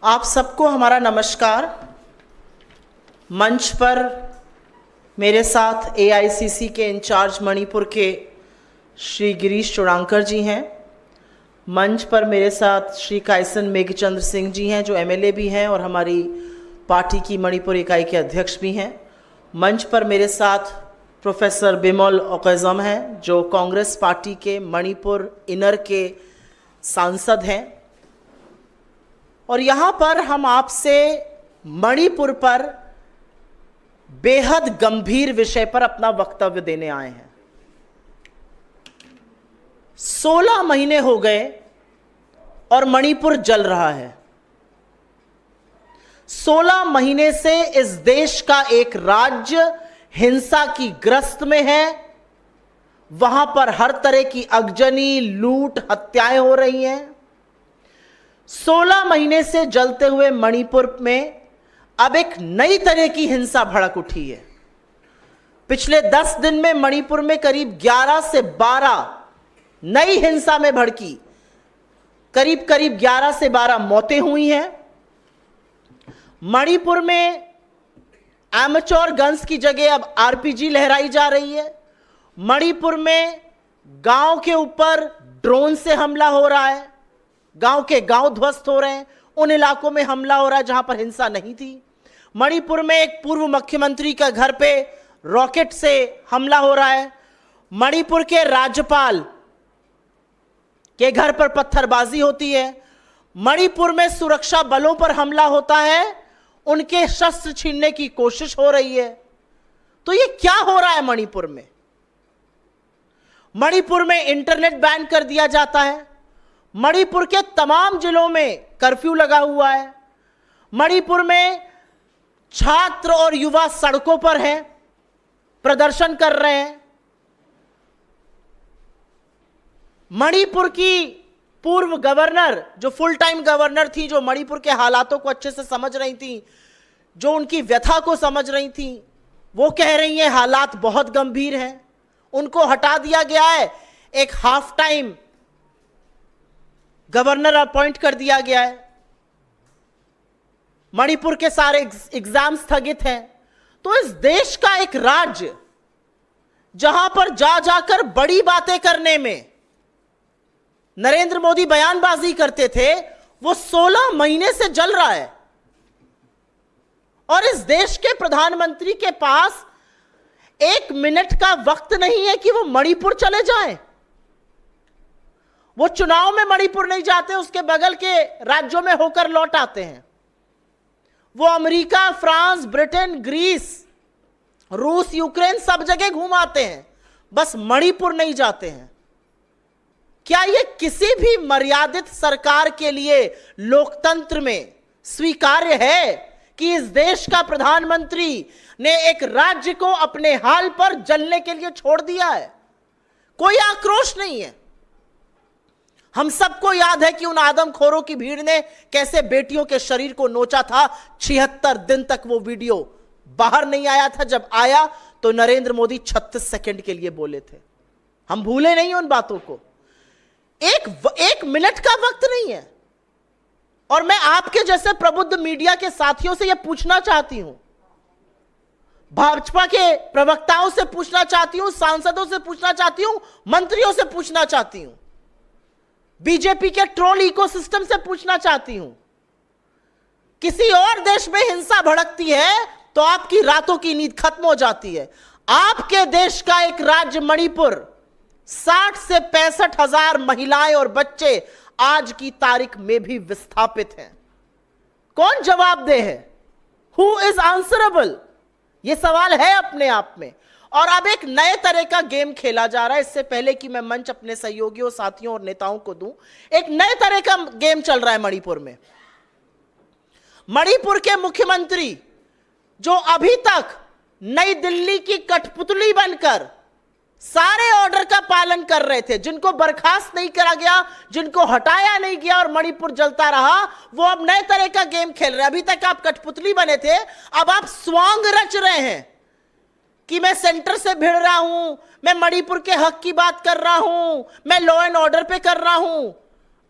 आप सबको हमारा नमस्कार। मंच पर मेरे साथ एआईसीसी के इंचार्ज मणिपुर के श्री गिरीश चुड़ांकर जी हैं। मंच पर मेरे साथ श्री कायसन मेघचंद्र सिंह जी हैं जो एमएलए भी हैं और हमारी पार्टी की मणिपुर इकाई के अध्यक्ष भी हैं। मंच पर मेरे साथ प्रोफेसर बिमल ओकैजम हैं जो कांग्रेस पार्टी के मणिपुर इनर के सांसद हैं। और यहाँ पर हम आपसे मणिपुर पर बेहद गंभीर विषय पर अपना वक्तव्य देने आए हैं। 16 महीने हो गए और मणिपुर जल रहा है। 16 महीने से इस देश का एक राज्य हिंसा की ग्रस्त में है। वहां पर हर तरह की अगजनी, लूट, हत्याएं हो रही हैं। 16 महीने से जलते हुए मणिपुर में अब एक नई तरह की हिंसा भड़क उठी है। पिछले 10 दिन में मणिपुर में करीब 11 से 12 नई हिंसा में भड़की करीब 11 से 12 मौतें हुई हैं। मणिपुर में एमेच्योर गन्स की जगह अब आरपीजी लहराई जा रही है। मणिपुर में गांव के ऊपर ड्रोन से हमला हो रहा है। गांव के गांव ध्वस्त हो रहे हैं। उन इलाकों में हमला हो रहा है जहां पर हिंसा नहीं थी। मणिपुर में एक पूर्व मुख्यमंत्री का घर पे रॉकेट से हमला हो रहा है। मणिपुर के राज्यपाल के घर पर पत्थरबाजी होती है। मणिपुर में सुरक्षा बलों पर हमला होता है। उनके शस्त्र छीनने की कोशिश हो रही है। तो ये क्या हो रहा है मणिपुर में? मणिपुर में इंटरनेट बैन कर दिया जाता है। मणिपुर के तमाम जिलों में कर्फ्यू लगा हुआ है। मणिपुर में छात्र और युवा सड़कों पर हैं, प्रदर्शन कर रहे हैं। मणिपुर की पूर्व गवर्नर जो फुल टाइम गवर्नर थी, जो मणिपुर के हालातों को अच्छे से समझ रही थी, जो उनकी व्यथा को समझ रही थी, वो कह रही हैं हालात बहुत गंभीर हैं। उनको हटा दिया गया है। एक हाफ टाइम गवर्नर अपॉइंट कर दिया गया है। मणिपुर के सारे एग्जाम स्थगित हैं। तो इस देश का एक राज्य जहां पर जा जाकर बड़ी बातें करने में नरेंद्र मोदी बयानबाजी करते थे, वो 16 महीने से जल रहा है। और इस देश के प्रधानमंत्री के पास 1 मिनट का वक्त नहीं है कि वो मणिपुर चले जाएं। वो चुनाव में मणिपुर नहीं जाते, उसके बगल के राज्यों में होकर लौट आते हैं। वो अमेरिका, फ्रांस, ब्रिटेन, ग्रीस, रूस, यूक्रेन सब जगह घुमाते हैं, बस मणिपुर नहीं जाते हैं। क्या ये किसी भी मर्यादित सरकार के लिए लोकतंत्र में स्वीकार्य है कि इस देश का प्रधानमंत्री ने एक राज्य को अपने हाल पर जलने के लिए छोड़ दिया है? कोई आक्रोश नहीं है। हम सबको याद है कि उन आदमखोरों की भीड़ ने कैसे बेटियों के शरीर को नोचा था। 76 दिन तक वो वीडियो बाहर नहीं आया था। जब आया तो नरेंद्र मोदी 36 सेकंड के लिए बोले थे। हम भूले नहीं उन बातों को। एक मिनट का वक्त नहीं है। और मैं आपके जैसे प्रबुद्ध मीडिया के साथियों से यह पूछना चाहती हूं, भाजपा के प्रवक्ताओं से पूछना चाहती हूं, सांसदों से पूछना चाहती हूं, मंत्रियों से पूछना चाहती हूं, बीजेपी के ट्रोल इकोसिस्टम से पूछना चाहती हूं। किसी और देश में हिंसा भड़कती है तो आपकी रातों की नींद खत्म हो जाती है। आपके देश का एक राज्य मणिपुर, 60 से 65 हजार महिलाएं और बच्चे आज की तारीख में भी विस्थापित हैं। कौन जवाबदेह है? Who is answerable? यह सवाल है अपने आप में। और अब एक नए तरह का गेम खेला जा रहा है। इससे पहले कि मैं मंच अपने सहयोगियों, साथियों और नेताओं को दूं, एक नए तरह का गेम चल रहा है मणिपुर में। मणिपुर के मुख्यमंत्री जो अभी तक नई दिल्ली की कठपुतली बनकर सारे ऑर्डर का पालन कर रहे थे, जिनको बर्खास्त नहीं करा गया, जिनको हटाया नहीं गया और मणिपुर जलता रहा, वो अब नए तरह का गेम खेल रहे हैं। अभी तक आप कठपुतली बने थे, अब आप स्वांग रच रहे हैं कि मैं सेंटर से भिड़ रहा हूं, मैं मणिपुर के हक की बात कर रहा हूं, मैं लॉ एंड ऑर्डर पे कर रहा हूं।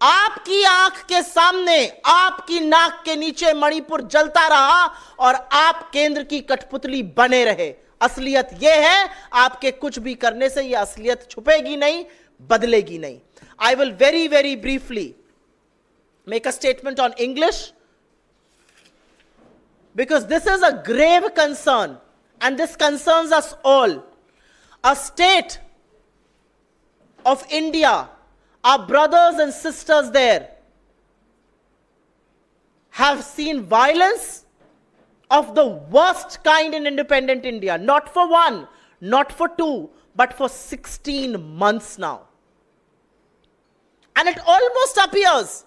आपकी आंख के सामने, आपकी नाक के नीचे मणिपुर जलता रहा और आप केंद्र की कठपुतली बने रहे। असलियत यह है, आपके कुछ भी करने से यह असलियत छुपेगी नहीं, बदलेगी नहीं। I will very briefly make a statement on English because this is a grave concern and this concerns us all. A state of India, our brothers and sisters there have seen violence of the worst kind in independent India, not for one, not for two, but for 16 months now. And it almost appears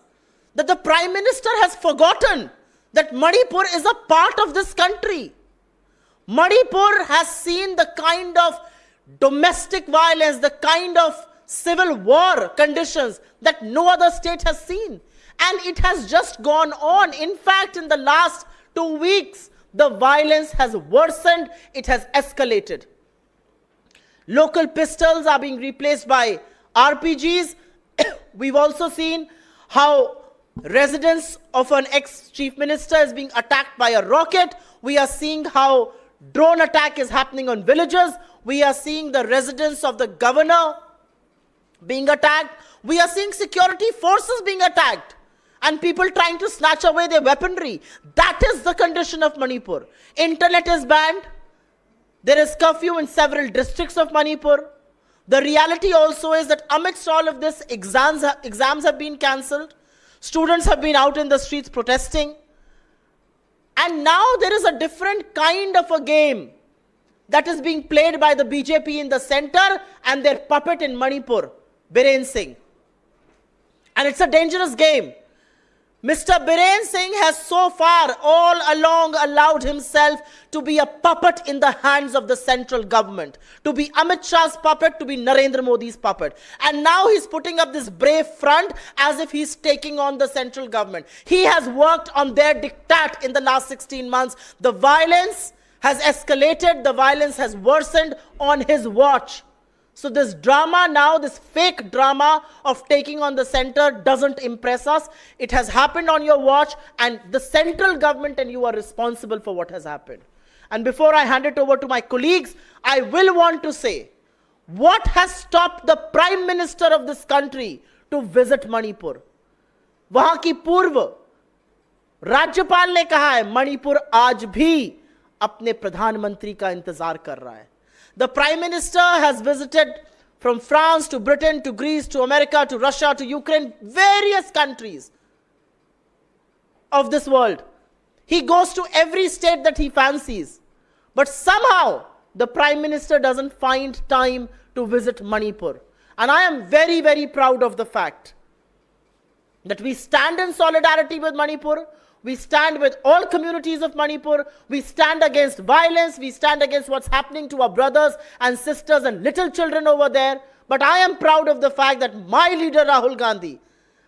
that the Prime Minister has forgotten that Manipur is a part of this country. Manipur has seen the kind of domestic violence, the kind of civil war conditions that no other state has seen. And it has just gone on. In fact, in the last 2 weeks, the violence has worsened, it has escalated. Local pistols are being replaced by RPGs. We've also seen how residence of an ex-chief minister is being attacked by a rocket. We are seeing how drone attack is happening on villages. We are seeing the residence of the governor being attacked. We are seeing security forces being attacked and people trying to snatch away their weaponry. That is the condition of Manipur. Internet is banned. There is curfew in several districts of Manipur. The reality also is that amidst all of this, exams have been cancelled. Students have been out in the streets protesting. And now there is a different kind of a game that is being played by the BJP in the center and their puppet in Manipur, Biren Singh. And it's a dangerous game. Mr. Biren Singh has so far all along allowed himself to be a puppet in the hands of the central government, to be Amit Shah's puppet, to be Narendra Modi's puppet. And now he's putting up this brave front as if he's taking on the central government. He has worked on their diktat in the last 16 months. The violence has escalated, the violence has worsened on his watch. So this drama now, this fake drama of taking on the center doesn't impress us. It has happened on your watch and the central government and you are responsible for what has happened. And before I hand it over to my colleagues, I will want to say, what has stopped the Prime Minister of this country to visit Manipur? वहां की पूर्व राज्यपाल ने कहा है, मणिपुर आज भी अपने प्रधानमंत्री का इंतजार कर रहा है. The Prime Minister has visited from France to Britain to Greece to America to Russia to Ukraine, various countries of this world. He goes to every state that he fancies. But somehow the Prime Minister doesn't find time to visit Manipur. And I am very proud of the fact that we stand in solidarity with Manipur. We stand with all communities of Manipur. We stand against violence. We stand against what's happening to our brothers and sisters and little children over there. But I am proud of the fact that my leader Rahul Gandhi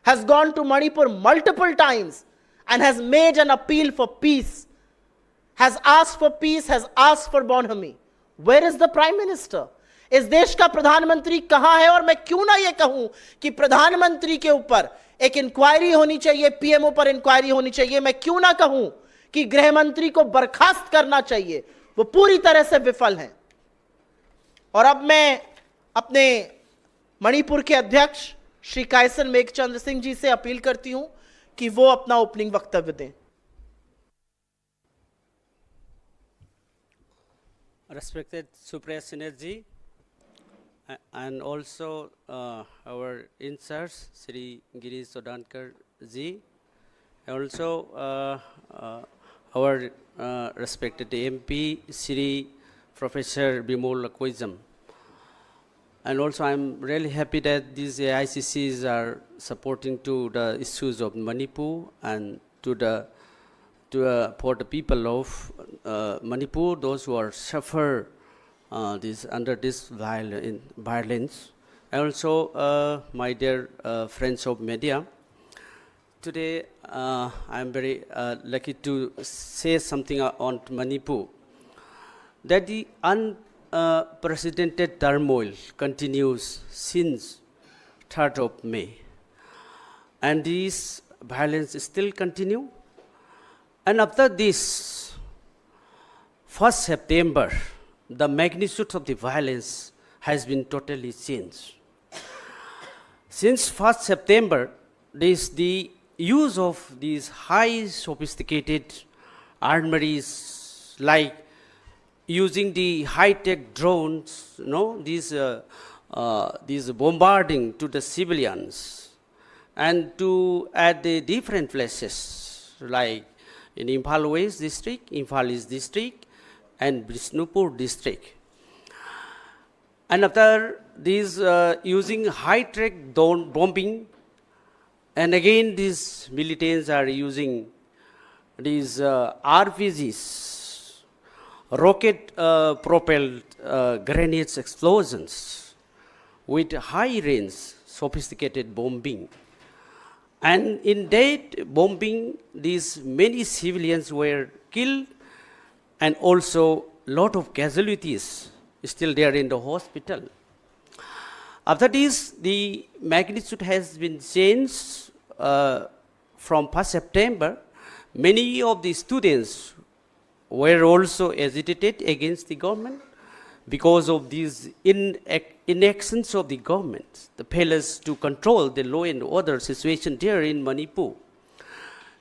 has gone to Manipur multiple times and has made an appeal for peace, has asked for peace, has asked for bonhomie. Where is the Prime Minister? इस देश का प्रधानमंत्री कहां है? और मैं क्यों ना ये कहूं कि प्रधानमंत्री के ऊपर एक इंक्वायरी होनी चाहिए, पीएमओ पर इंक्वायरी होनी चाहिए. मैं क्यों ना कहूं कि गृह मंत्री को बर्खास्त करना चाहिए. वो पूरी तरह से विफल हैं. और अब मैं अपने मणिपुर के अध्यक्ष श्री कायसन मेघचंद्र सिंह जी से अपील करती हूं कि वो अपना ओपनिंग वक्तव्य दें. Respected Supriya Synergy and also our in-charge Sri Girish Sodankar ji, also our respected MP Sri Professor Bimol Lakoizam. And also I'm really happy that these AICCs are supporting to the issues of Manipur and for the people of Manipur, those who are suffer under this violence. And also my dear friends of media, today I am very lucky to say something on Manipur, that the unprecedented turmoil continues since 3rd of May. and this violence still continue. And after this, 1st September, the magnitude of the violence has been totally changed. Since 1st September, the use of these high sophisticated armories, like using the high-tech drones, these bombarding to the civilians, and to at the different places, like in Imphal West district, Imphal East district, and Bishnupur district. And after these using high-tech bombing, and again these militants are using these RPGs, rocket-propelled grenades explosions with high-range sophisticated bombing. And in that bombing, these many civilians were killed, and also lot of casualties still there in the hospital. After this, the magnitude has been changed from 1st September. Many of the students were also agitated against the government because of these inactions of the government, the failures to control the law and order situation there in Manipur.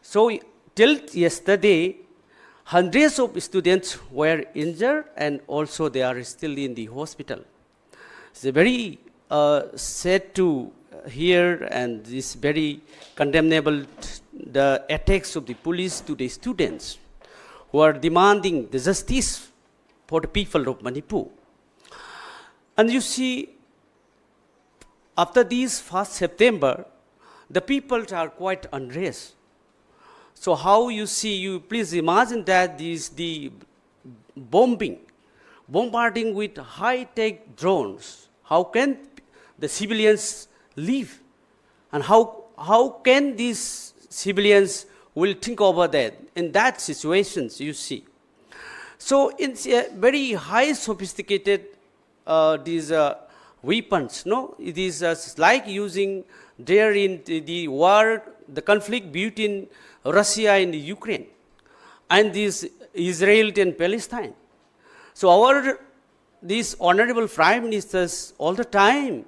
So till yesterday, hundreds of students were injured, and also they are still in the hospital. It's very sad to hear, and it's very condemnable, the attacks of the police to the students who are demanding the justice for the people of Manipur. And you see, after this 1st September, the people are quite unrest. So how you see, you please imagine that the bombarding with high-tech drones, how can the civilians live? And how can these civilians will think over that in that situations, you see? So it's a very high sophisticated these weapons, no? It is like using there in the war, the conflict between Russia and Ukraine, and this Israel and Palestine. So these honorable prime ministers all the time,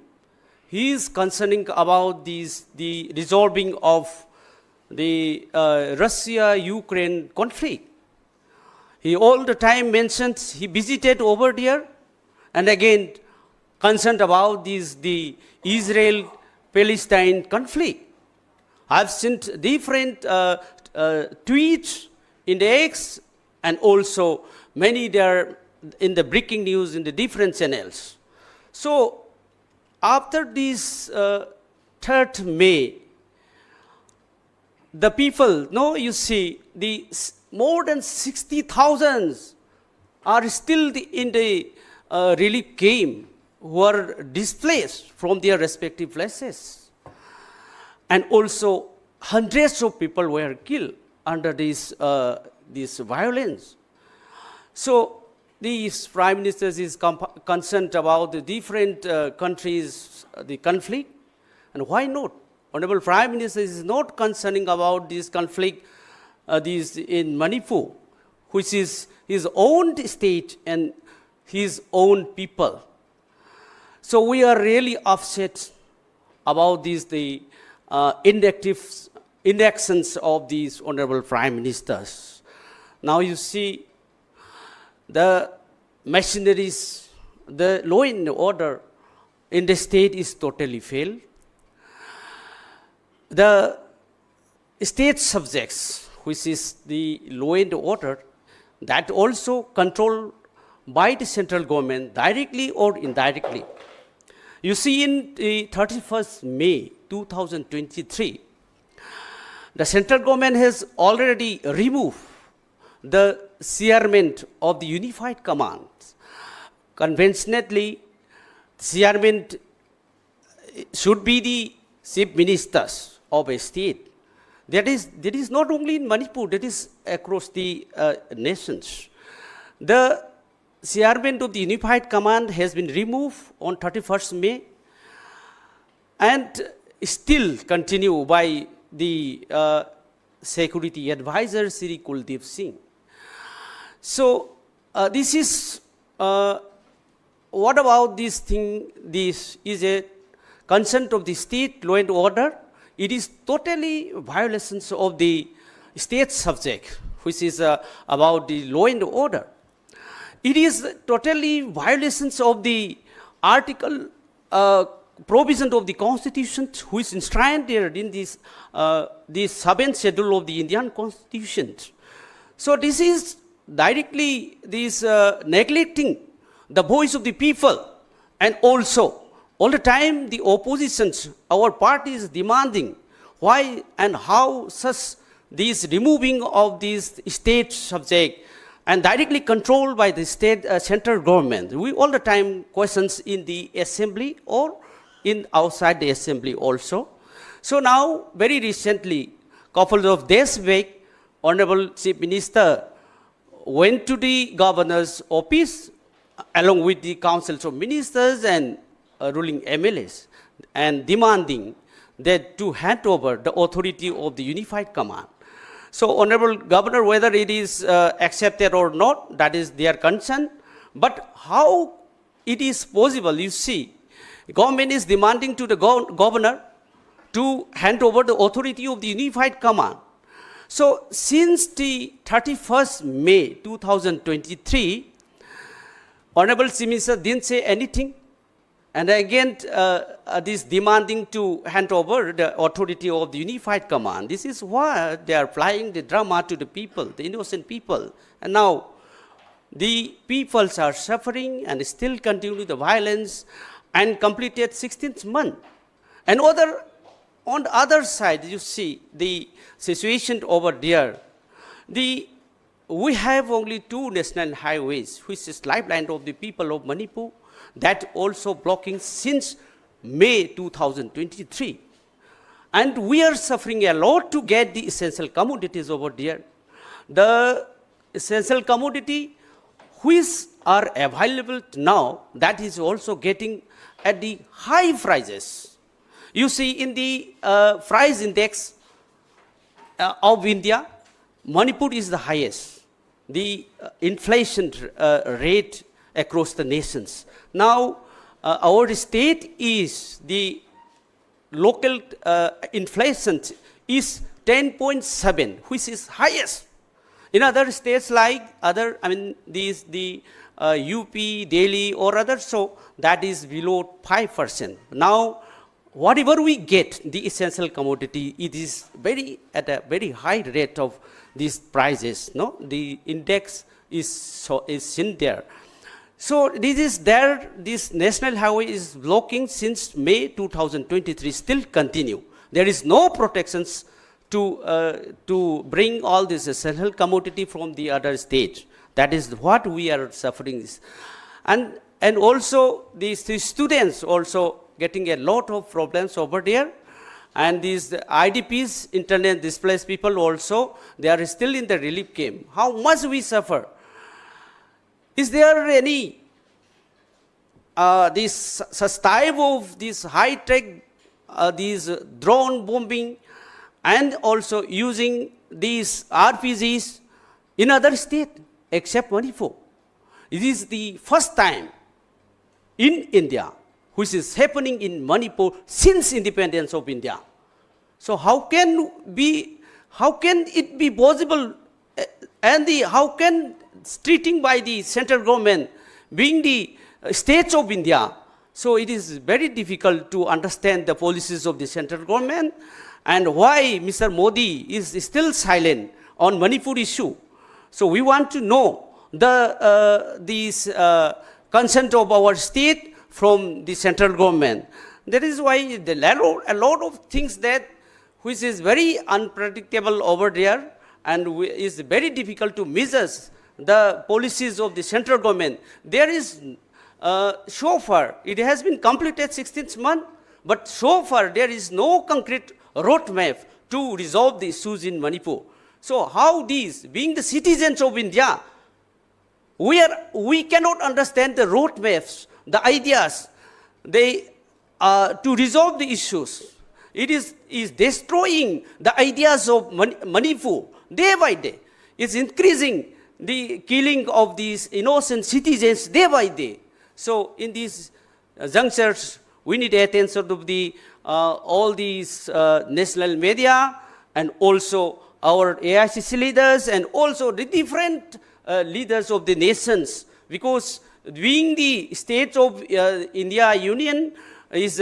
he is concerning about the resolving of the Russia-Ukraine conflict. He all the time mentions, he visited over there, and again concerned about the Israel-Palestine conflict. I've seen different tweets in the X, and also many there in the breaking news in the different channels. So after this 3rd May, the people, you see, the more than 60,000 are still in the relief camp who are displaced from their respective places. And also hundreds of people were killed under this violence. So these prime ministers is concerned about the different countries, the conflict, and why not? Honorable Prime Minister is not concerning about this conflict in Manipur, which is his own state and his own people. So we are really upset about the inactions of these honorable prime ministers. Now you see, the machineries, the law and order in the state is totally failed. The state subjects, which is the law and order, that also controlled by the central government directly or indirectly. You see, in the 31st May 2023, the central government has already removed the chairman of the Unified Command. Conventionally, chairman should be the chief ministers of a state. That is not only in Manipur, that is across the nations. The chairman of the Unified Command has been removed on 31st May, and still continue by the security advisor Sri Kuldeep Singh. So this is what about this thing? This is a concern of the state law and order. It is totally violations of the state subject, which is about the law and order. It is totally violations of the article provision of the Constitution, which is enshrined in this 7th schedule of the Indian Constitution. So this is directly this neglecting the voice of the people, and also all the time the oppositions, our party is demanding why and how such this removing of this state subject and directly controlled by the state central government. We all the time questions in the assembly or in outside the assembly also. So now very recently, couple of days back, Honorable Chief Minister went to the governor's office along with the councils of ministers and ruling MLAs and demanding that to hand over the authority of the unified command. So Honorable Governor, whether it is accepted or not, that is their concern. But how it is possible, you see, government is demanding to the governor to hand over the authority of the unified command. So since the 31st May 2023, Honorable Chief Minister didn't say anything. And again, this demanding to hand over the authority of the unified command. This is why they are flying the drama to the people, the innocent people. And now the peoples are suffering and still continue the violence and completed 16th month. And on the other side, you see the situation over there. We have only 2 national highways, which is lifeline of the people of Manipur, that also blocking since May 2023. And we are suffering a lot to get the essential commodities over there. The essential commodity which are available now, that is also getting at the high prices. You see in the price index of India, Manipur is the highest. The inflation rate across the nations. Now, our state is the local inflation is 10.7, which is highest. In other states like the UP, Delhi or others, so that is below 5%. Now, whatever we get, the essential commodity, it is at a very high rate of these prices. No, the index is in there. So this is there. This national highway is blocking since May 2023. Still continue. There is no protections to bring all this essential commodity from the other states. That is what we are suffering. And also the students also getting a lot of problems over there. And these IDPs, internet displaced people also, they are still in the relief camp. How much we suffer? Is there any such type of this high-tech, these drone bombing, and also using these RPGs in other states except Manipur? It is the first time in India which is happening in Manipur since independence of India. So how can it be possible, and how can treating by the central government being the states of India? So it is very difficult to understand the policies of the central government and why Mr. Modi is still silent on Manipur issue. So we want to know this consent of our state from the central government. That is why there are a lot of things that which is very unpredictable over there, and is very difficult to measure the policies of the central government. There is so far it has been completed 16th month, but so far there is no concrete roadmap to resolve the issues in Manipur. So how these, being the citizens of India, we cannot understand the roadmaps, the ideas, to resolve the issues. It is destroying the ideas of Manipur day by day. It's increasing the killing of these innocent citizens day by day. So in these junctures, we need attention of the all these national media and also our AICC leaders and also the different leaders of the nations, because being the state of India Union is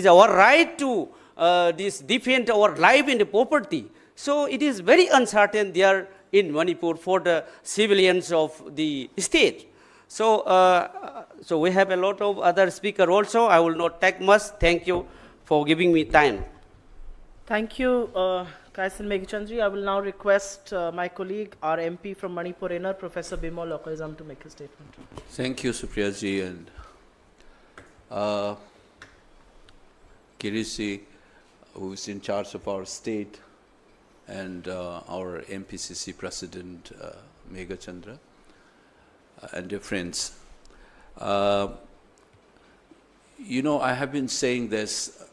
our right to defend our life and property. So it is very uncertain there in Manipur for the civilians of the state. So, so we have a lot of other speakers also. I will not take much. Thank you for giving me time. Thank you, Kaisan Meghchandji. I will now request my colleague, our MP from Manipur Inner, Professor Bimol Lokoizam, to make a statement. Thank you, Supriyaji, and Kirisi, who is in charge of our state, and our MPCC President, Meghachandra, and dear friends. You know, I have been saying this,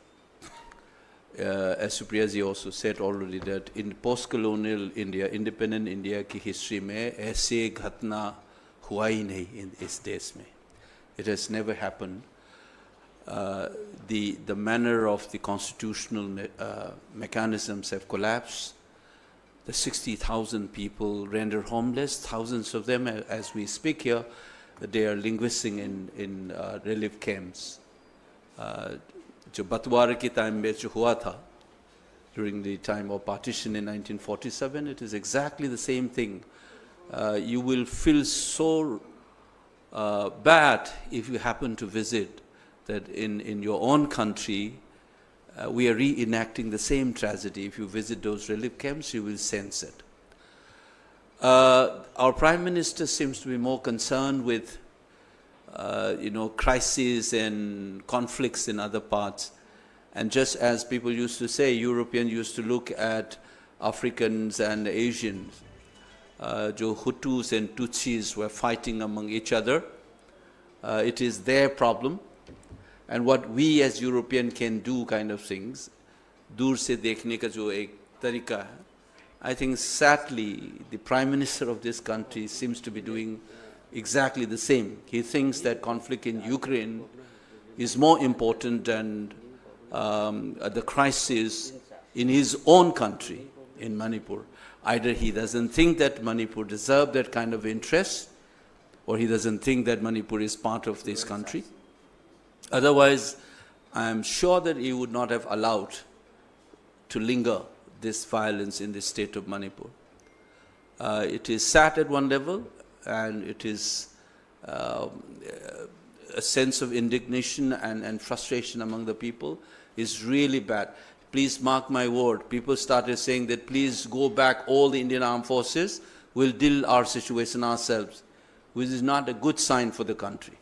as Supriyaji also said already, that in post-colonial India, independent India की history में ऐसे घटना हुआ ही नहीं इस देश में. It has never happened. The manner of the constitutional mechanisms have collapsed. The 60,000 people rendered homeless, thousands of them, as we speak here, they are linguisting in relief camps. जो बंटवारे के टाइम में जो हुआ था, during the time of partition in 1947, it is exactly the same thing. You will feel so bad if you happen to visit that in your own country, we are reenacting the same tragedy. If you visit those relief camps, you will sense it. Our Prime Minister seems to be more concerned with you know, crises and conflicts in other parts. And just as people used to say, Europeans used to look at Africans and Asians, jo Hutus and Tutsis were fighting among each other. It is their problem. And what we as Europeans can do kind of things, दूर से देखने का जो एक तरीका है, I think sadly the Prime Minister of this country seems to be doing exactly the same. He thinks that conflict in Ukraine is more important than the crisis in his own country, in Manipur. Either he doesn't think that Manipur deserves that kind of interest, or he doesn't think that Manipur is part of this country. Otherwise, I am sure that he would not have allowed to linger this violence in the state of Manipur. It is sad at one level, and it is a sense of indignation and frustration among the people is really bad. Please mark my word, people started saying that please go back all the Indian armed forces, we'll deal our situation ourselves, which is not a good sign for the country.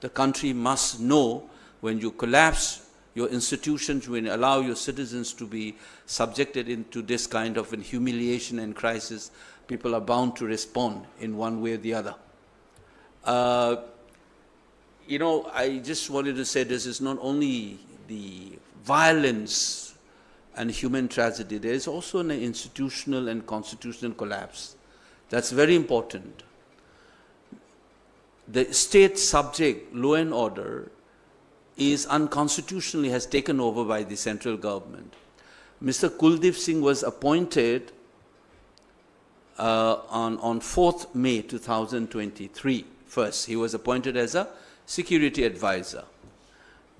The country must know when you collapse your institutions, when you allow your citizens to be subjected into this kind of an humiliation and crisis, people are bound to respond in one way or the other. You know, I just wanted to say this is not only the violence and human tragedy, there is also an institutional and constitutional collapse. That's very important. The state subject, law and order, is unconstitutionally has taken over by the central government. Mr. Kuldeep Singh was appointed on 4th May 2023. First, he was appointed as a security advisor.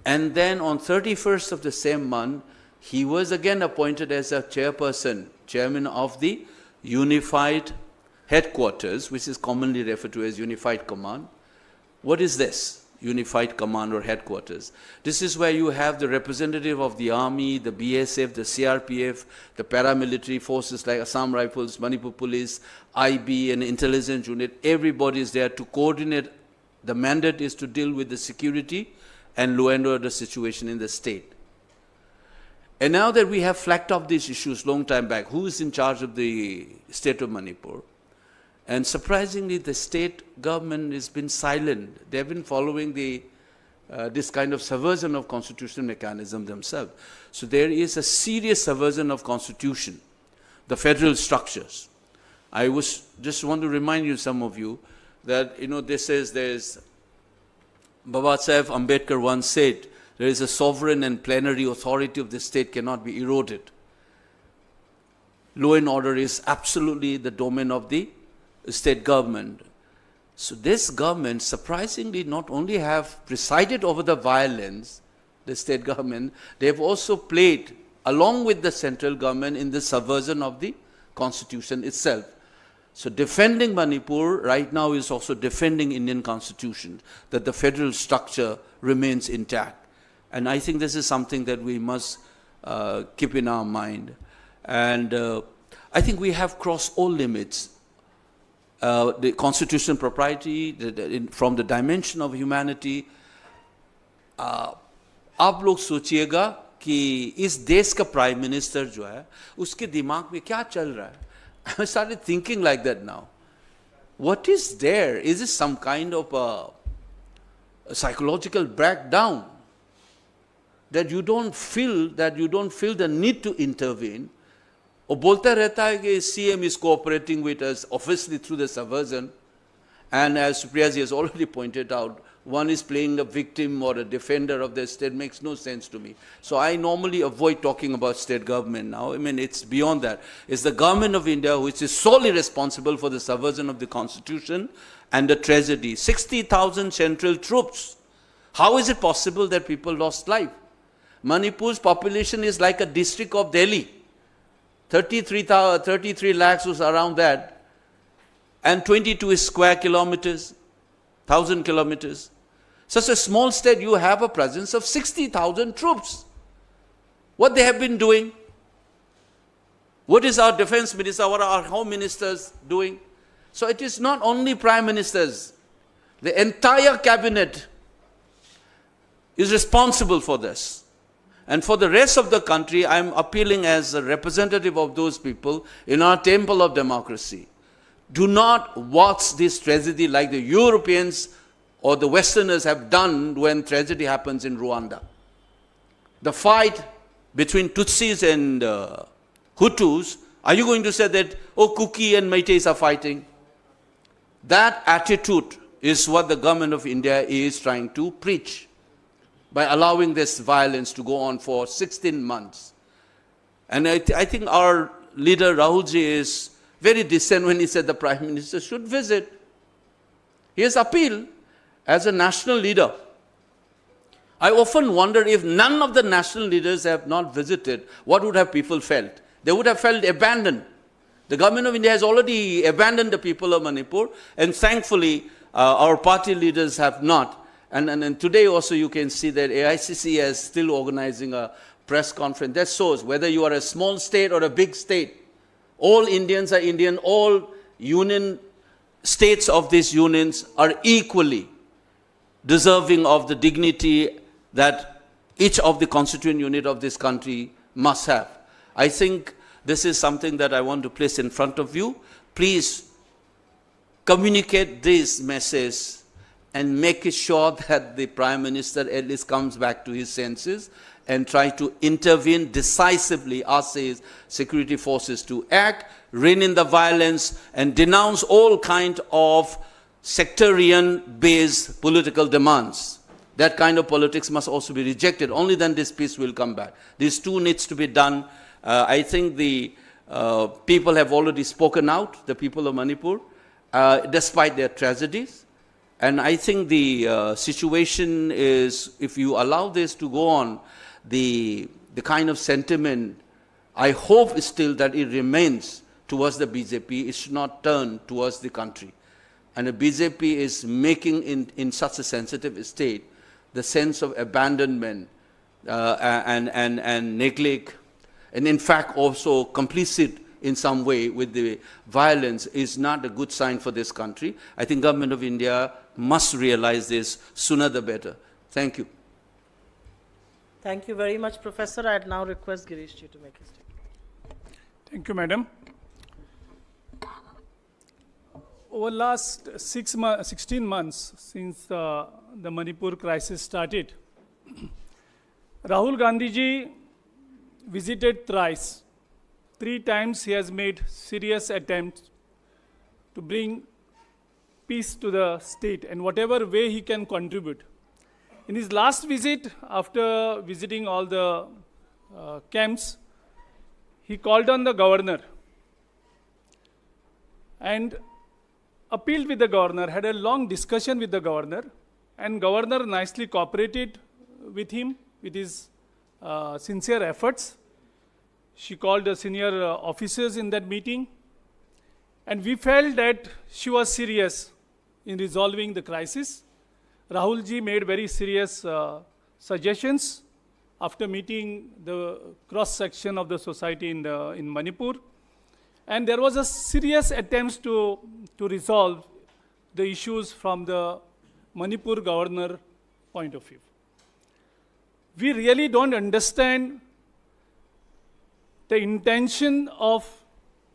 And then on 31st of the same month, he was again appointed as a chairman of the Unified Headquarters, which is commonly referred to as Unified Command. What is this? Unified Command or Headquarters. This is where you have the representative of the Army, the BSF, the CRPF, the paramilitary forces like Assam Rifles, Manipur Police, IB and intelligence unit. Everybody is there to coordinate. The mandate is to deal with the security and law and order situation in the state. And now that we have flagged up these issues long time back, who is in charge of the state of Manipur? And surprisingly, the state government has been silent. They have been following the this kind of subversion of constitutional mechanism themselves. So there is a serious subversion of constitution, the federal structures. I just want to remind you, some of you, that there's Baba Saheb Ambedkar once said, there is a sovereign and plenary authority of the state cannot be eroded. Law and order is absolutely the domain of the state government. So this government, surprisingly, not only have presided over the violence, the state government, they have also played, along with the central government, in the subversion of the constitution itself. So defending Manipur right now is also defending Indian constitution, that the federal structure remains intact. And I think this is something that we must keep in our mind. And I think we have crossed all limits. The constitutional propriety, from the dimension of humanity, आप लोग सोचिएगा कि इस देश का prime minister जो है उसके दिमाग में क्या चल रहा है? I started thinking like that now. What is there? Is it some kind of a psychological breakdown that you don't feel the need to intervene? और बोलता रहता है कि CM is cooperating with us, obviously through the subversion, and as Supriyaji has already pointed out, one is playing a victim or a defender of the state. Makes no sense to me. So I normally avoid talking about state government now. I mean, it's beyond that. It's the government of India which is solely responsible for the subversion of the constitution and the tragedy. 60,000 central troops. How is it possible that people lost life? Manipur's population is like a district of Delhi. 33 lakhs was around that, and 22 square kilometers, 1,000 kilometers. Such a small state, you have a presence of 60,000 troops. What they have been doing? What is our defense minister, what are our home ministers doing? So it is not only prime ministers. The entire cabinet is responsible for this. And for the rest of the country, I am appealing as a representative of those people in our temple of democracy. Do not watch this tragedy like the Europeans or the Westerners have done when tragedy happens in Rwanda. The fight between Tutsis and Hutus, are you going to say that, oh, Kuki and Meiteis are fighting? That attitude is what the government of India is trying to preach by allowing this violence to go on for 16 months. And I think our leader Rahulji is very decent when he said the Prime Minister should visit. He has appealed as a national leader. I often wonder if none of the national leaders have not visited, what would have people felt? They would have felt abandoned. The government of India has already abandoned the people of Manipur, and thankfully our party leaders have not. And today also you can see that AICC is still organizing a press conference. That shows whether you are a small state or a big state, all Indians are Indian, all union states of these unions are equally deserving of the dignity that each of the constituent unit of this country must have. I think this is something that I want to place in front of you. Please communicate this message and make sure that the Prime Minister at least comes back to his senses and try to intervene decisively, ask his security forces to act, rein in the violence, and denounce all kind of sectarian-based political demands. That kind of politics must also be rejected. Only then this peace will come back. These two needs to be done. I think the people have already spoken out, the people of Manipur, despite their tragedies. And I think the situation is, if you allow this to go on, the kind of sentiment, I hope still that it remains towards the BJP. It should not turn towards the country. And the BJP is making in such a sensitive state the sense of abandonment and neglect, and in fact also complicit in some way with the violence is not a good sign for this country. I think government of India must realize this sooner the better. Thank you. Thank you very much, Professor. I'd now request Girish ji to make his statement. Thank you, Madam. over last 16 months since the Manipur crisis started, Rahul Gandhi ji visited thrice. 3 times he has made serious attempts to bring peace to the state and whatever way he can contribute. In his last visit, after visiting all the camps, he called on the governor and appealed with the governor, had a long discussion with the governor, and governor nicely cooperated with him, with his sincere efforts. She called the senior officers in that meeting, and we felt that she was serious in resolving the crisis. Rahul ji made very serious suggestions after meeting the cross-section of the society in Manipur. And there was a serious attempt to resolve the issues from the Manipur governor point of view. We really don't understand the intention of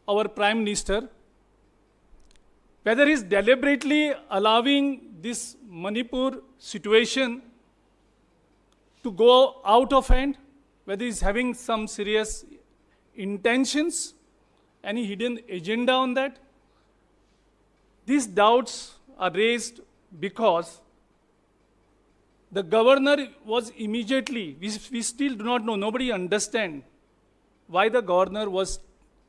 our Prime Minister, whether he's deliberately allowing this Manipur situation to go out of hand, whether he's having some serious intentions, any hidden agenda on that. These doubts are raised because the governor was immediately, we still do not know, nobody understands why the governor was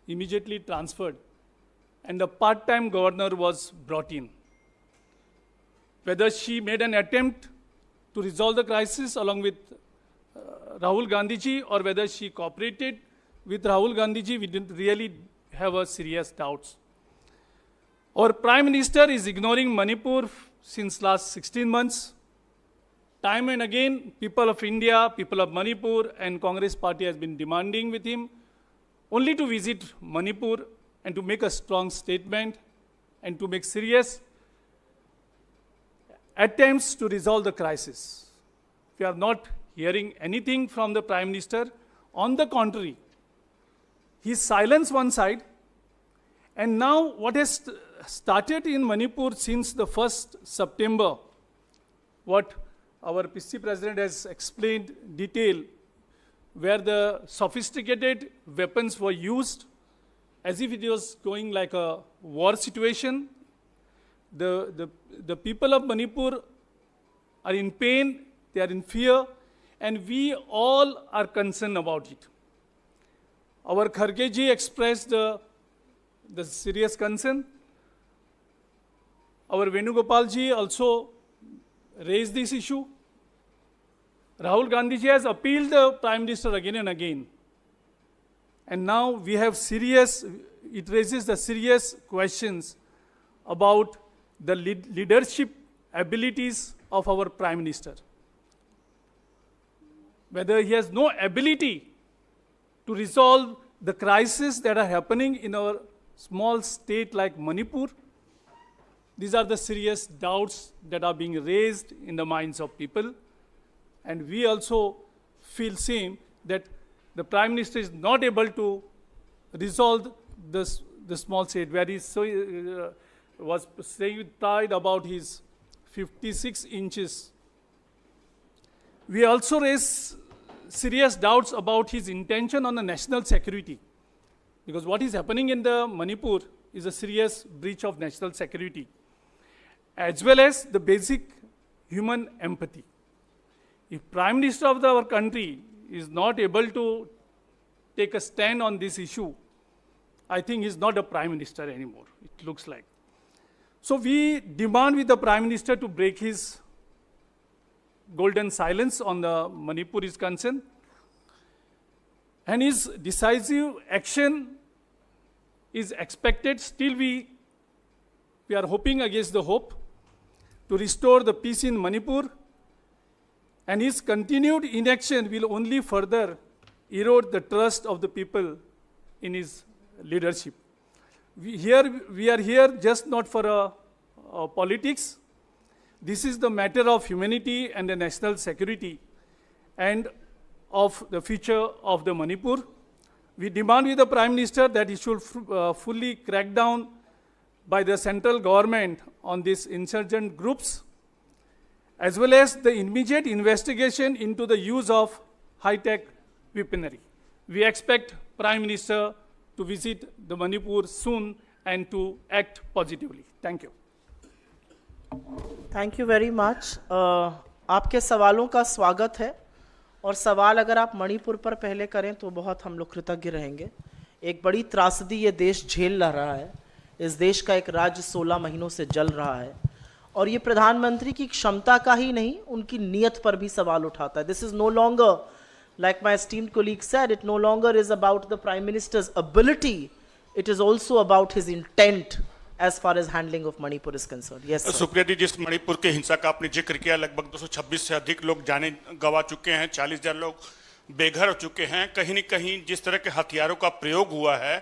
immediately transferred and the part-time governor was brought in. Whether she made an attempt to resolve the crisis along with Rahul Gandhi ji, or whether she cooperated with Rahul Gandhi ji, we didn't really have a serious doubts. Our Prime Minister is ignoring Manipur since last 16 months. Time and again, people of India, people of Manipur and Congress party has been demanding with him only to visit Manipur and to make a strong statement and to make serious attempts to resolve the crisis. We are not hearing anything from the Prime Minister. On the contrary, he silenced one side, and now what has started in Manipur since the 1st September, what our PC President has explained detail, where the sophisticated weapons were used as if it was going like a war situation. The people of Manipur are in pain, they are in fear, and we all are concerned about it. Our Kharge ji expressed the serious concern. Our Venugopal ji also raised this issue. Rahul Gandhi ji has appealed the Prime Minister again and again. And now we have it raises the serious questions about the leadership abilities of our Prime Minister. Whether he has no ability to resolve the crises that are happening in our small state like Manipur. These are the serious doubts that are being raised in the minds of people. And we also feel same that the Prime Minister is not able to resolve the small state, where he was saying with pride about his 56 inches. We also raise serious doubts about his intention on the national security, because what is happening in the Manipur is a serious breach of national security, as well as the basic human empathy. If Prime Minister of our country is not able to take a stand on this issue, I think he's not a Prime Minister anymore, it looks like. So we demand with the Prime Minister to break his golden silence on the Manipur is concerned, and his decisive action is expected. Still we are hoping against the hope to restore the peace in Manipur, and his continued inaction will only further erode the trust of the people in his leadership. We are here just not for politics. This is the matter of humanity and the national security and of the future of the Manipur. We demand with the Prime Minister that he should fully crack down by the central government on these insurgent groups, as well as the immediate investigation into the use of high-tech weaponry. We expect Prime Minister to visit the Manipur soon and to act positively. Thank you. Thank you very much. आपके सवालों का स्वागत है, और सवाल अगर आप मणिपुर पर पहले करें तो बहुत हम लोग कृतज्ञ रहेंगे। एक बड़ी त्रासदी ये देश झेल रहा है। इस देश का एक राज्य 16 महीनों से जल रहा है, और ये प्रधानमंत्री की क्षमता का ही नहीं, उनकी नीयत पर भी सवाल उठाता है। This is no longer, like my esteemed colleague said, it no longer is about the Prime Minister's ability, it is also about his intent as far as handling of Manipur is concerned. Yes, sir. Supriya ji, जिस मणिपुर के हिंसा का आपने जिक्र किया, लगभग 226 से अधिक लोग जाने गंवा चुके हैं, 40,000 लोग बेघर हो चुके हैं। कहीं न कहीं जिस तरह के हथियारों का प्रयोग हुआ है,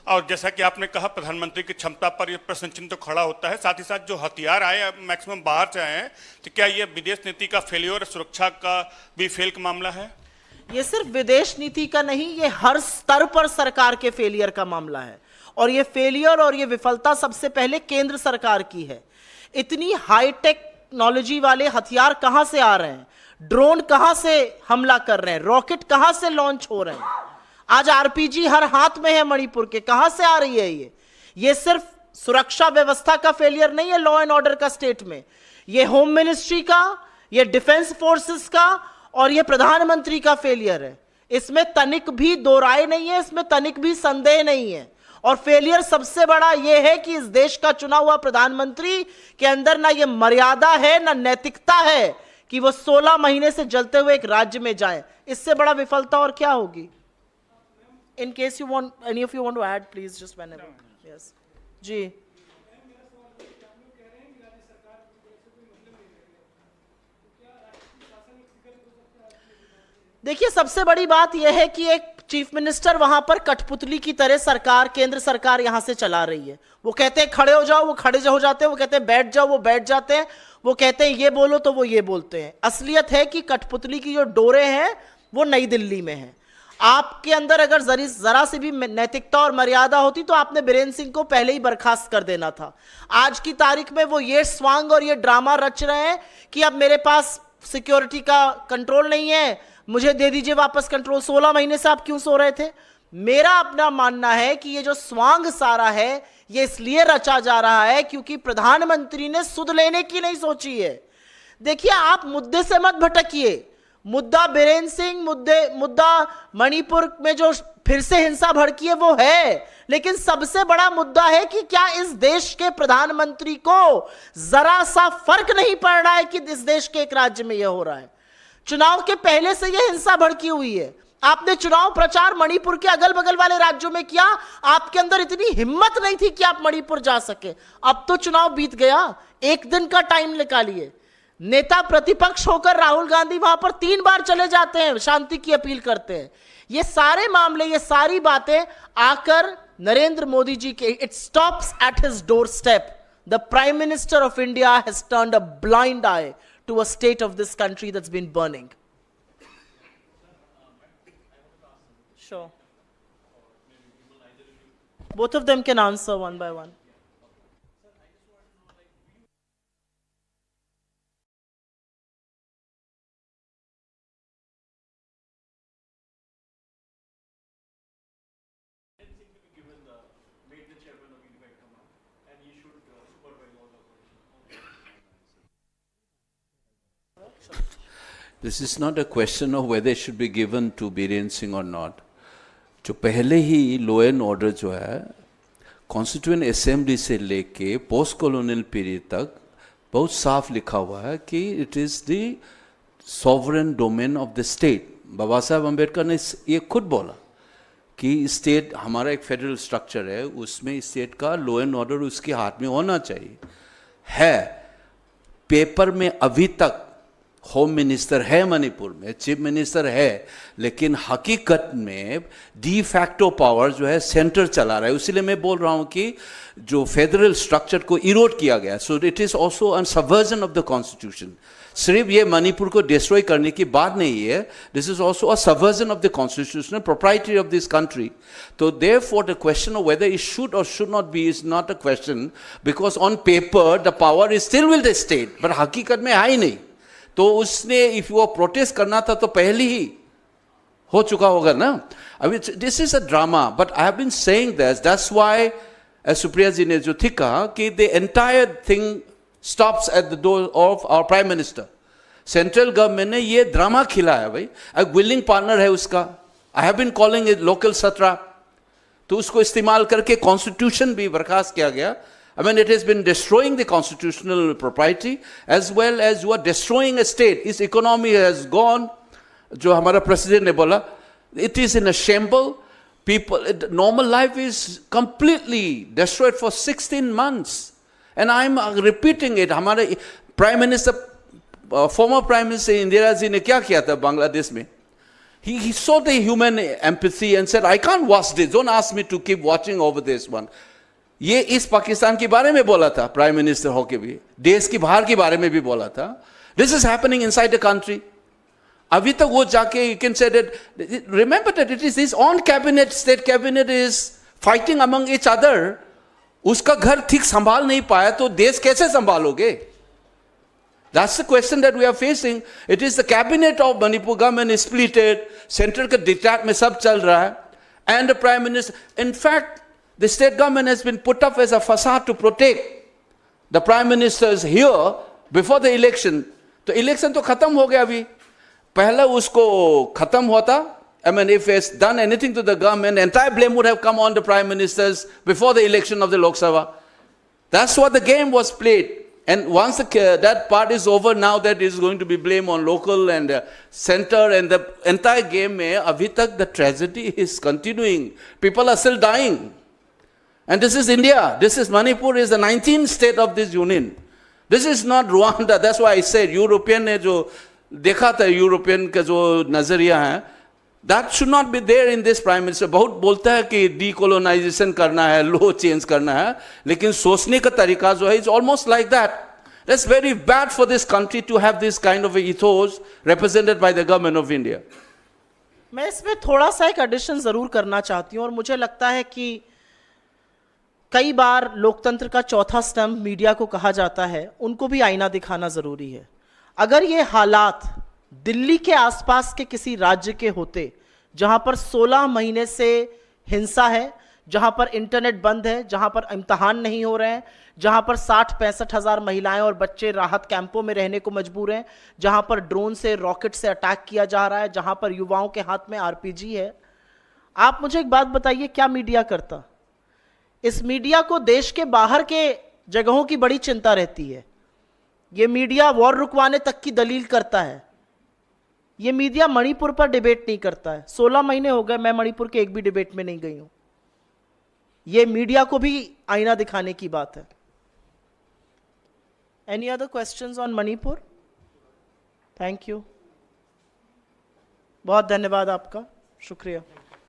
और जैसा कि आपने कहा प्रधानमंत्री की क्षमता पर यह प्रश्न चिन्ह तो खड़ा होता है। साथ ही साथ जो हथियार आए मैक्सिमम बाहर से आए हैं, तो क्या ये विदेश नीति का फेलियर, सुरक्षा का भी फेल का मामला है? ये सिर्फ विदेश नीति का नहीं, ये हर स्तर पर सरकार के फेलियर का मामला है, और ये फेलियर और ये विफलता सबसे पहले केंद्र सरकार की है। इतनी हाई टेक्नोलॉजी वाले हथियार कहां से आ रहे हैं, ड्रोन कहां से हमला कर रहे हैं, रॉकेट कहां से लॉन्च हो रहे हैं, आज आरपीजी हर हाथ में है मणिपुर के, कहां से आ रही है ये सिर्फ सुरक्षा व्यवस्था का फेलियर नहीं है लॉ एंड ऑर्डर का स्टेट में, ये होम मिनिस्ट्री का, ये डिफेंस फोर्सेस का और ये प्रधानमंत्री का फेलियर है। इसमें तनिक भी दो राय नहीं है, इसमें तनिक भी संदेह नहीं है। और फेलियर सबसे बड़ा यह है कि इस देश का चुना हुआ प्रधानमंत्री के अंदर ना ये मर्यादा है, ना नैतिकता है कि वो 16 महीने से जलते हुए एक राज्य में जाए। इससे बड़ा विफलता और क्या होगी? In case you want, any of you want to add, please just whenever. Yes. जी। देखिए, सबसे बड़ी बात यह है कि एक चीफ मिनिस्टर वहां पर कठपुतली की तरह सरकार, केंद्र सरकार यहां से चला रही है। वो कहते हैं खड़े हो जाओ, वो खड़े हो जाते हैं, वो कहते हैं बैठ जाओ, वो बैठ जाते हैं, वो कहते हैं ये बोलो तो वो ये बोलते हैं। असलियत है कि कठपुतली की जो डोरे हैं वो नई दिल्ली में है। आपके अंदर अगर जरा सी भी नैतिकता और मर्यादा होती तो आपने बीरेन सिंह को पहले ही बर्खास्त कर देना था। आज की तारीख में वो ये स्वांग और ये ड्रामा रच रहे हैं कि अब मेरे पास सिक्योरिटी का कंट्रोल नहीं है, मुझे दे दीजिए वापस कंट्रोल। 16 महीने से आप क्यों सो रहे थे? मेरा अपना मानना है कि ये जो स्वांग सारा है ये इसलिए रचा जा रहा है क्योंकि प्रधानमंत्री ने सुध लेने की नहीं सोची है। देखिए, आप मुद्दे से मत भटकिए। मुद्दा बीरेन सिंह, मुद्दा मणिपुर में जो फिर से हिंसा भड़की है वो है, लेकिन सबसे बड़ा मुद्दा है कि क्या इस देश के प्रधानमंत्री को जरा सा फर्क नहीं पड़ रहा है कि इस देश के एक राज्य में यह हो रहा है। चुनाव के पहले से यह हिंसा भड़की हुई है। आपने चुनाव प्रचार मणिपुर के अगल बगल वाले राज्यों में किया, आपके अंदर इतनी हिम्मत नहीं थी कि आप मणिपुर जा सके। अब तो चुनाव बीत गया, एक दिन का टाइम निकालिए। नेता प्रतिपक्ष होकर राहुल गांधी वहां पर 3 बार चले जाते हैं, शांति की अपील करते हैं। ये सारे मामले, ये सारी बातें आकर नरेंद्र मोदी जी के, it stops at his door step. The prime minister of India has turned a blind I to a state of this country that's been burning. Sure. Both of them can answer one by one. This is not a question of whether it should be given to Biren Singh or not. जो पहले ही law and order जो है constituent assembly से लेके post colonial period तक बहुत साफ लिखा हुआ है कि it is the sovereign domain of the state. Baba Saheb Ambedkar ने ये खुद बोला कि स्टेट, हमारा एक फेडरल स्ट्रक्चर है, उसमें स्टेट का लॉ एंड ऑर्डर उसके हाथ में होना चाहिए। है पेपर में अभी तक होम मिनिस्टर है मणिपुर में, चीफ मिनिस्टर है, लेकिन हकीकत में डी फैक्टो पावर जो है सेंटर चला रहा है। इसीलिए मैं बोल रहा हूं कि जो फेडरल स्ट्रक्चर को इरोड किया गया, so it is also a subversion of the constitution. सिर्फ ये मणिपुर को डिस्ट्रॉय करने की बात नहीं है, this is also a subversion of the constitutional proprietary of this country. तो therefore the question of whether it should और should not be is not a question, because on paper the power is still with the state, but हकीकत में है ही नहीं। तो उसने if वो protest करना था तो पहले ही हो चुका होगा ना। अभी this is a drama, but I have been saying that's why Supriya ji ने जो ठीक कहा कि the entire thing stops at the door of our prime minister. Central government ने ये ड्रामा खिलाया भाई, एक विलिंग पार्टनर है उसका। I have been calling it local सत्रा, तो उसको इस्तेमाल करके कॉन्स्टिट्यूशन भी बर्खास्त किया गया। I mean, it has been destroying the constitutional propriety as well as you are destroying a state. Its economy has gone. जो हमारा president ने बोला, it is in a shamble. People, normal life is completely destroyed for 16 months. And I'm repeating it. हमारे Prime Minister, former Prime Minister Indira जी ने क्या किया था बांग्लादेश में? He saw the human empathy and said, I can't watch this. Don't ask me to keep watching over this one. ये इस पाकिस्तान के बारे में बोला था प्राइम मिनिस्टर होके भी, देश की बाहर के बारे में भी बोला था। This is happening inside the country. अभी तक वो जाके you can say that, remember that it is this on cabinet, state cabinet is fighting among each other. उसका घर ठीक संभाल नहीं पाया तो देश कैसे संभालोगे? That's the question that we are facing. It is the cabinet of Manipur government is splitted, central का डिटैच में सब चल रहा है, and the prime minister, in fact the state government has been put up as a facade to protect the prime ministers here before the election. तो election तो खत्म हो गया अभी, पहले उसको खत्म होता, I mean if it's done anything to the government, entire blame would have come on the prime ministers before the election of the Lok Sabha. That's what the game was played. And once that part is over, now that is going to be blame on local and center, and the entire game में अभी तक the tragedy is continuing. People are still dying. And this is India. This is Manipur is the 19th state of this union. This is not Rwanda. That's why I said European ने जो देखा था, European का जो नजरिया है, that should not be there in this prime minister. बहुत बोलता है कि decolonization करना है, law change करना है, लेकिन सोचने का तरीका जो है is almost like that. That's very bad for this country to have this kind of a ethos represented by the government of India. मैं इसमें थोड़ा सा एक एडिशन जरूर करना चाहती हूँ, और मुझे लगता है कि कई बार लोकतंत्र का चौथा स्तंभ मीडिया को कहा जाता है, उनको भी आईना दिखाना जरूरी है। अगर ये हालात दिल्ली के आसपास के किसी राज्य के होते, जहां पर 16 महीने से हिंसा है, जहां पर इंटरनेट बंद है, जहां पर इम्तिहान नहीं हो रहे हैं, जहां पर 60-65 हजार महिलाएं और बच्चे राहत कैंपों में रहने को मजबूर हैं, जहां पर ड्रोन से, रॉकेट से अटैक किया जा रहा है, जहां पर युवाओं के हाथ में आरपीजी है, आप मुझे एक बात बताइए, क्या मीडिया करता? इस मीडिया को देश के बाहर के जगहों की बड़ी चिंता रहती है। यह मीडिया वॉर रुकवाने तक की दलील करता है। यह मीडिया मणिपुर पर डिबेट नहीं करता है। 16 महीने हो गए, मैं मणिपुर के एक भी डिबेट में नहीं गई हूं। यह मीडिया को भी आईना दिखाने की बात है। Any other questions on Manipur? Thank you, बहुत धन्यवाद आपका, शुक्रिया।